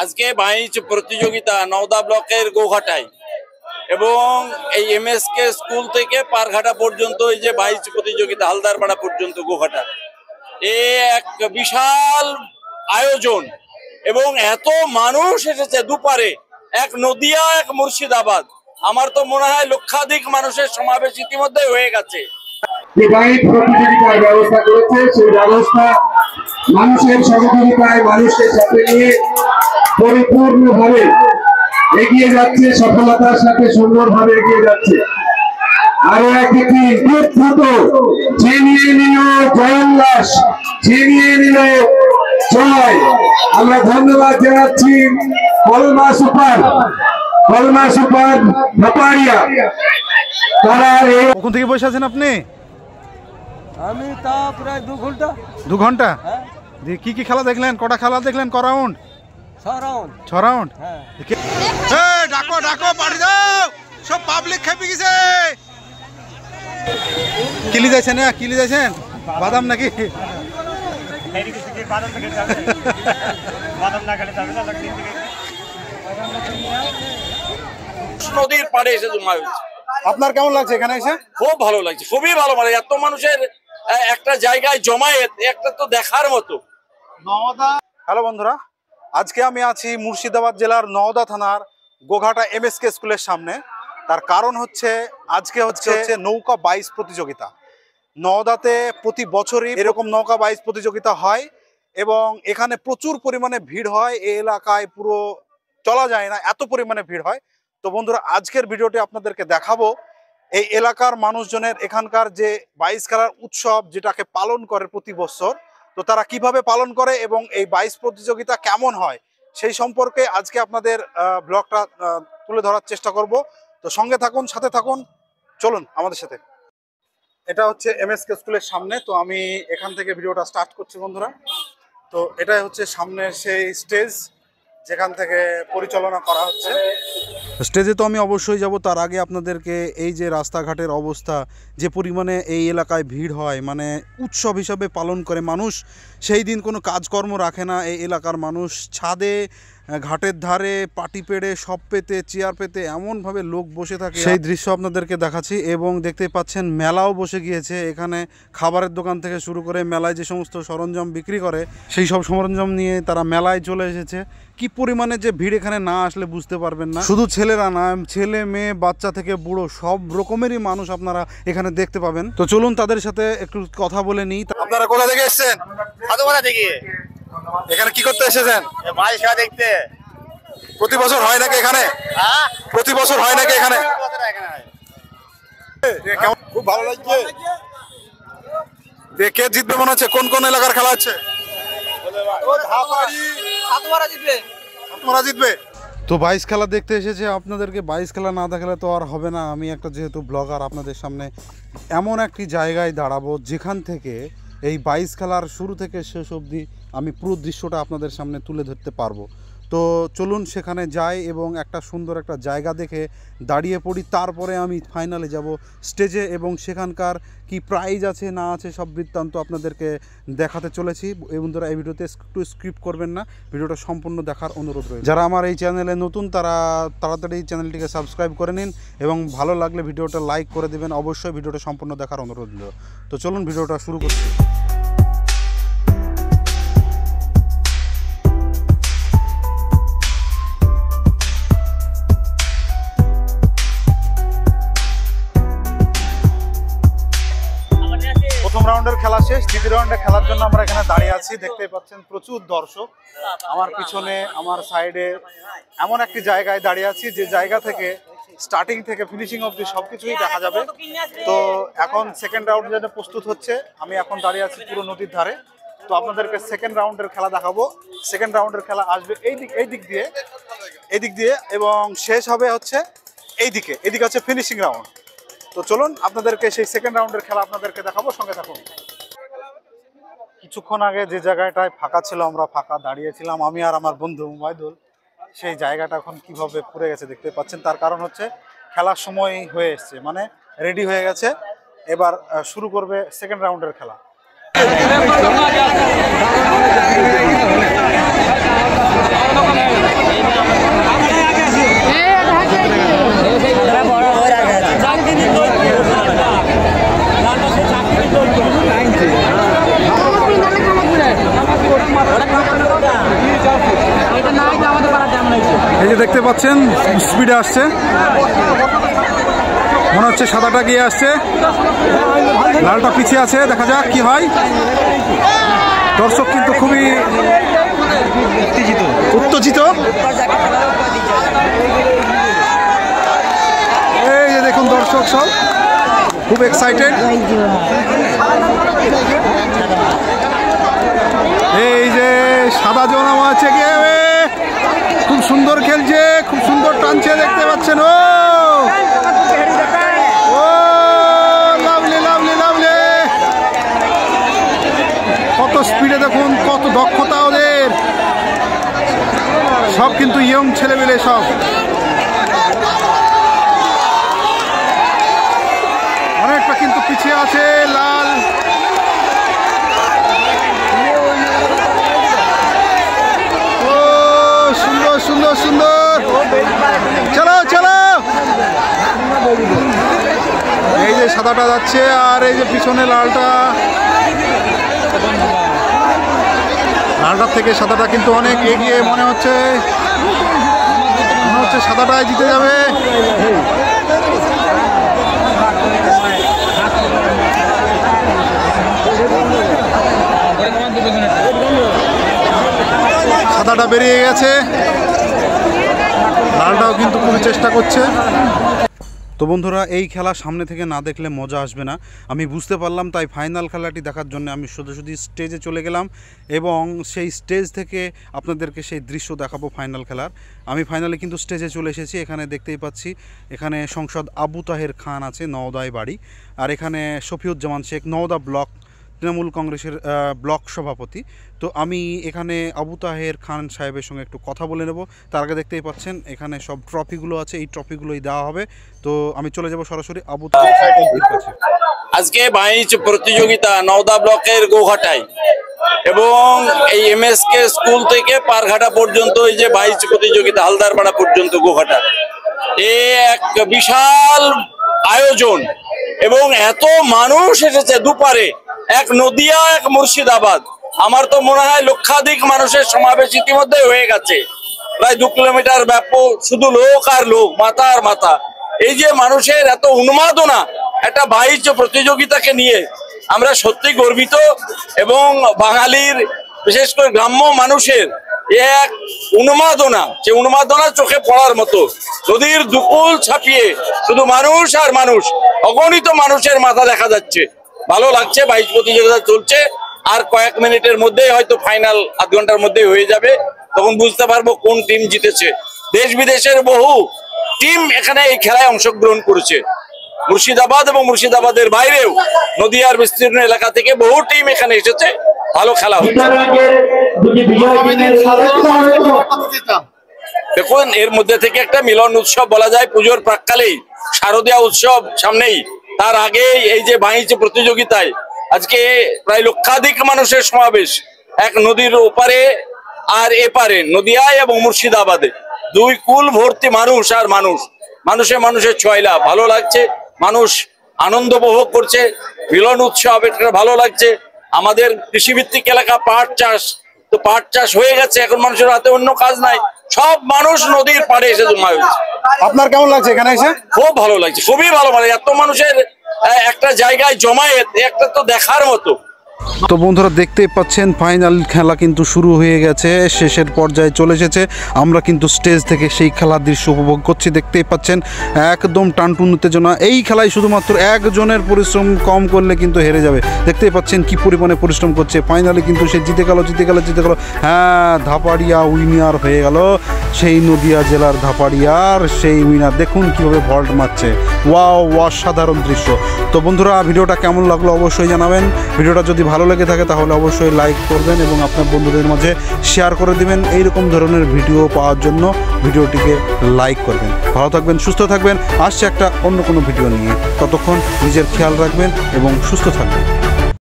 আজকে বাইচ প্রতিযোগিতা নওদা ব্লকের গোঘাটায় এবং এই এমএসকে স্কুল থেকে পারঘাটা পর্যন্ত এই যে বাইচ প্রতিযোগিতা হালদারপাড়া পর্যন্ত গোঘাটা এক বিশাল আয়োজন এবং এত মানুষ এসেছে দুপারে, এক নদিয়া এক মুর্শিদাবাদ। আমার তো মনে হয় লক্ষাধিক মানুষের সমাবেশ ইতিমধ্যে হয়ে গেছে। প্রতিযোগিতার ব্যবস্থা করেছে, সেই ব্যবস্থা মানুষের সহযোগিতায় মানুষের সাথে নিয়ে পরিপূর্ণভাবে এগিয়ে যাচ্ছে, সফলতার সাথে সুন্দরভাবে এগিয়ে যাচ্ছে। আরো একটি দ্রুত ছিনিয়ে নিল জয়োল্লাস, ছিনিয়ে নিল জয়। আমরা ধন্যবাদ জানাচ্ছি কলমা সুপার ভাপাড়িয়া। তারা কখন থেকে বসে আছেন আপনি? আমি তা প্রায় 2 ঘন্টা। কি কি খেলা দেখলেন? কটা খেলা দেখলেন? ক রাউন্ড? 6 রাউন্ড। হ্যাঁ, ডাকো ডাকো, পাড়ি দাও, সব পাবলিক খেপে গেছে। কিলি যাইছেন না? কিলি যাইছেন বাদাম নাকি? নদীর পাড়ে এসে জমা হয়েছে। আপনার কেমন লাগছে এখানে এসে? খুব ভালো লাগছে, খুবই ভালো। মানে এত মানুষের একটা জায়গায় জমায়েত, একটা তো দেখার মতো। হ্যালো বন্ধুরা, আজকে আমি আছি মুর্শিদাবাদ জেলার নওদা থানার গোঘাটা এমএসকে স্কুলের সামনে। তার কারণ হচ্ছে আজকে হচ্ছে নৌকা বাইচ প্রতিযোগিতা। নওদাতে প্রতি বছরই এরকম নৌকা বাইচ প্রতিযোগিতা হয় এবং এখানে প্রচুর পরিমাণে ভিড় হয়। এই এলাকায় পুরো চলা যায় না, এত পরিমাণে ভিড় হয়। তো বন্ধুরা, আজকের ভিডিওটি আপনাদেরকে দেখাবো এই এলাকার মানুষজনের এখানকার যে বাইচ খেলার উৎসব যেটাকে পালন করে প্রতি বছর, তো তারা কিভাবে পালন করে এবং এই বাইচ প্রতিযোগিতা কেমন হয় সেই সম্পর্কে আজকে আপনাদের ব্লগটা তুলে ধরার চেষ্টা করব। তো সঙ্গে থাকুন, সাথে থাকুন, চলুন আমাদের সাথে। এটা হচ্ছে এমএসকে স্কুলের সামনে। তো আমি এখান থেকে ভিডিওটা স্টার্ট করছি বন্ধুরা। তো এটাই হচ্ছে সামনের সেই স্টেজ যেখান থেকে পরিচালনা করা হচ্ছে। স্টেজে তো আমি অবশ্যই যাব, তার আগে আপনাদেরকে এই যে রাস্তাঘাটের অবস্থা, যে পরিমাণে এই এলাকায় ভিড় হয়, মানে উৎসব হিসাবে পালন করে মানুষ। সেই দিন কোনো কাজকর্ম রাখে না এই এলাকার মানুষ। ছাদে, ঘাটের ধারে পাটি পেড়ে, সব পেতে, চেয়ার পেতে এমনভাবে লোক বসে থাকে, সেই দৃশ্য আপনাদেরকে দেখাচ্ছি। এবং দেখতে পাচ্ছেন মেলাও বসে গিয়েছে। এখানে খাবারের দোকান থেকে শুরু করে মেলায় যে সমস্ত সরঞ্জাম বিক্রি করে সেই সব সরঞ্জাম নিয়ে তারা মেলায় চলে এসেছে। কি পরিমাণে যে ভিড় এখানে না আসলে বুঝতে পারবেন না। শুধু ছেলেরা না, ছেলে মেয়ে বাচ্চা থেকে বুড়ো সব রকমেরই মানুষ আপনারা এখানে দেখতে পাবেন। তো চলুন তাদের সাথে একটু কথা বলে নিই। আপনারা কোথা থেকে এসেছেন? এখানে কি করতে এসেছেন? বাইচ খেলা দেখতে। প্রতি বছর হয় নাকি এখানে? প্রতি বছর হয় নাকি এখানে? খুব ভালো লাগছে। কে জিতবে মনে হচ্ছে? কোন কোন এলাকার খেলা হচ্ছে? জিতবে। তো বাইচ খেলা দেখতে এসেছে, আপনাদেরকে বাইচ খেলা না দেখালে তো আর হবে না। আমি একটা যেহেতু ব্লগার, আপনাদের সামনে এমন একটি জায়গায় দাঁড়াবো যেখান থেকে এই বাইচ খেলার শুরু থেকে শেষ অবধি আমি পুরো দৃশ্যটা আপনাদের সামনে তুলে ধরতে পারবো। তো চলুন সেখানে যাই এবং একটা সুন্দর একটা জায়গা দেখে দাঁড়িয়ে পড়ি। তারপরে আমি ফাইনালে যাব স্টেজে এবং সেখানকার কি প্রাইজ আছে না আছে সব বৃত্তান্ত আপনাদেরকে দেখাতে চলেছি। এই বন্ধুরা, এই ভিডিওতে একটু স্ক্রিপ্ট করবেন না, ভিডিওটা সম্পূর্ণ দেখার অনুরোধ রয়েছে। যারা আমার এই চ্যানেলে নতুন তারা তাড়াতাড়ি চ্যানেলটিকে সাবস্ক্রাইব করে নিন এবং ভালো লাগলে ভিডিওটা লাইক করে দেবেন। অবশ্যই ভিডিওটা সম্পূর্ণ দেখার অনুরোধ রইল। তো চলুন ভিডিওটা শুরু করছি। প্রথম রাউন্ডের খেলা শেষ, দ্বিতীয় রাউন্ডে খেলার জন্য আমরা এখানে দাঁড়িয়ে আছি। দেখতেই পাচ্ছেন প্রচুর দর্শক আমার পিছনে, আমার সাইডে। এমন একটি জায়গায় দাঁড়িয়ে আছি যে জায়গা থেকে স্টার্টিং থেকে ফিনিশিং অবধি সবকিছুই দেখা যাবে। তো এখন সেকেন্ড রাউন্ড যেটা প্রস্তুত হচ্ছে, আমি এখন দাঁড়িয়ে আছি পুরো নদীর ধারে। তো আপনাদেরকে সেকেন্ড রাউন্ডের খেলা দেখাবো। সেকেন্ড রাউন্ডের খেলা আসবে এই দিক দিয়ে এবং শেষ হবে হচ্ছে এইদিকে হচ্ছে ফিনিশিং রাউন্ড। তো চলুন আপনাদেরকে সেই সেকেন্ড রাউন্ডের খেলা আপনাদেরকে দেখাবো, সঙ্গে থাকুন। কিছুক্ষণ আগে যে জায়গাটায় ফাঁকা ছিল, আমরা ফাঁকা দাঁড়িয়েছিলাম আমি আর আমার বন্ধু মুবাইদুল, সেই জায়গাটা এখন কিভাবে পুড়ে গেছে দেখতে পাচ্ছেন। তার কারণ হচ্ছে খেলার সময় হয়ে এসছে, মানে রেডি হয়ে গেছে। এবার শুরু করবে সেকেন্ড রাউন্ডের খেলা। এই যে দেখতে পাচ্ছেন স্পিডে আসছে, মনে হচ্ছে সাদাটা গিয়ে আসছে, লালটা পিছিয়ে আছে, দেখা যাক কি হয়। দর্শক কিন্তু খুবই উত্তেজিত। এই যে দেখুন দর্শক সব খুব এক্সাইটেড। এই যে সাদা জনামা আছে, গিয়ে খুব সুন্দর খেলছে, খুব সুন্দর টানছে, দেখতে পাচ্ছেন। ও লাভলি লাভলি লাভলি, কত স্পিডে দেখুন, কত দক্ষতা ওদের, সব কিন্তু ইয়ং ছেলেমেলে সব। অনেকটা কিন্তু পিছিয়ে আছে লাল। ও সুন্দর সুন্দর সুন্দর, চলো চলো। এই যে সাদাটা যাচ্ছে, আর এই যে পিছনে লালটা, লালটার থেকে সাদাটা কিন্তু অনেক এগিয়ে মনে হচ্ছে সাদাটাই জিতে যাবে। সাদাটা বেরিয়ে গেছে, লালটাও কিন্তু খুবই চেষ্টা করছে। তো বন্ধুরা, এই খেলা সামনে থেকে না দেখলে মজা আসবে না, আমি বুঝতে পারলাম। তাই ফাইনাল খেলাটি দেখার জন্য আমি সোজাসুজি স্টেজে চলে গেলাম এবং সেই স্টেজ থেকে আপনাদেরকে সেই দৃশ্য দেখাবো ফাইনাল খেলার। আমি ফাইনালে কিন্তু স্টেজে চলে এসেছি। এখানে দেখতেই পাচ্ছি, এখানে সংসদ আবু তাহের খান আছে, নওদায় বাড়ি। আর এখানে শফিউজ্জামান শেখ, নওদা ব্লক তৃণমূল কংগ্রেসের ব্লক সভাপতি। তো আমি এখানে আবু তাহের খান সাহেবের সঙ্গে একটু কথা বলে নেব। তার আগে দেখতেই পাচ্ছেন এখানে সব ট্রফিগুলো আছে, এই ট্রফিগুলোই দেওয়া হবে। তো আমি চলে যাব সরাসরি আবু তাহের সাহেবের কাছে। আজকে বাইচ প্রতিযোগিতা নওদা ব্লকের গোঘাটায়, এবং এই এমএসকে স্কুল থেকে পারঘাটা পর্যন্ত এই যে বাইচ প্রতিযোগিতা হালদারপাড়া পর্যন্ত গোঘাটা, এ এক বিশাল আয়োজন এবং এত মানুষ এসেছে দুপারে, এক নদিয়া এক মুর্শিদাবাদ। আমার তো মনে হয় লক্ষাধিক মানুষের সমাবেশ ইতিমধ্যে হয়ে গেছে, প্রায় 2 কিলোমিটার ব্যাপক, শুধু লোক আর লোক, মাথা আর মাথা। এই যে মানুষের এত উন্মাদনা একটা বাইচ প্রতিযোগিতাকে নিয়ে, আমরা সত্যি গর্বিত। এবং বাঙালির বিশেষ করে গ্রাম্য মানুষের এক উন্মাদনা, যে উন্মাদনা চোখে পড়ার মতো। নদীর দুকুল ছাপিয়ে শুধু মানুষ আর মানুষ, অগণিত মানুষের মাথা দেখা যাচ্ছে। ভালো লাগছে, বাইচ প্রতিযোগিতা চলছে। আর কয়েক মিনিটের মধ্যেই হয়তো ফাইনাল, আধ ঘন্টার মধ্যেই হয়ে যাবে, তখন বুঝতে পারবো কোন টিম জিতেছে। দেশ বিদেশের বহু টিম এখানে এই খেলায় অংশগ্রহণ করেছে, মুর্শিদাবাদ এবং মুর্শিদাবাদের বাইরেও নদিয়ার বিস্তীর্ণ এলাকা থেকে বহু টিম এখানে এসেছে। ভালো খেলা হচ্ছে। দেখুন, এর মধ্যে থেকে একটা মিলন উৎসব বলা যায়। পুজোর প্রাককালেই শারদীয়া উৎসব সামনেই, তার আগেই এই যে বাইচ প্রতিযোগিতায় আজকে প্রায় লক্ষাধিক মানুষের সমাবেশ, এক নদীর ওপারে আর এপারে, নদিয়ায় এবং মুর্শিদাবাদে, দুই কুল ভর্তি মানুষ আর মানুষ, মানুষে মানুষের ছয়লা। ভালো লাগছে, মানুষ আনন্দ উপভোগ করছে, মিলন উৎসব, এটা ভালো লাগছে। আমাদের কৃষিভিত্তিক এলাকা পাট চাষ, তো পাট চাষ হয়ে গেছে, এখন মানুষের হাতে অন্য কাজ নাই, সব মানুষ নদীর পাড়ে এসে জমা হয়েছে। আপনার কেমন লাগছে এখানে এসে? খুব ভালো লাগছে, খুবই ভালো। মানে এত মানুষের একটা জায়গায় জমায়েত, একটা তো দেখার মতো। তো বন্ধুরা, দেখতেই পাচ্ছেন ফাইনাল খেলা কিন্তু শুরু হয়ে গেছে, শেষের পর্যায়ে চলে এসেছে। আমরা কিন্তু স্টেজ থেকে সেই খেলার দৃশ্য উপভোগ করছি। দেখতেই পাচ্ছেন একদম টানটুন উত্তেজনা। এই খেলায় শুধুমাত্র একজনের পরিশ্রম কম করলে কিন্তু হেরে যাবে। দেখতেই পাচ্ছেন কি পরিমাণে পরিশ্রম করছে। ফাইনালে কিন্তু সে জিতে গেল। হ্যাঁ, ধাপাড়িয়া উইনার হয়ে গেল, সেই নদিয়া জেলার ধাপাড়িয়ার সেই উইনার। দেখুন কিভাবে ভল্ট মারছে, ওয়াও, অসাধারণ দৃশ্য। তো বন্ধুরা, ভিডিওটা কেমন লাগলো অবশ্যই জানাবেন। ভিডিওটা যদি ভালো লেগে থাকে তাহলে অবশ্যই লাইক করবেন এবং আপনার বন্ধুদের মাঝে শেয়ার করে দিবেন। এইরকম ধরনের ভিডিও পাওয়ার জন্য ভিডিওটিকে লাইক করবেন। ভালো থাকবেন, সুস্থ থাকবেন। আসছে একটা অন্য কোনো ভিডিও নিয়ে, ততক্ষণ নিজের খেয়াল রাখবেন এবং সুস্থ থাকবেন।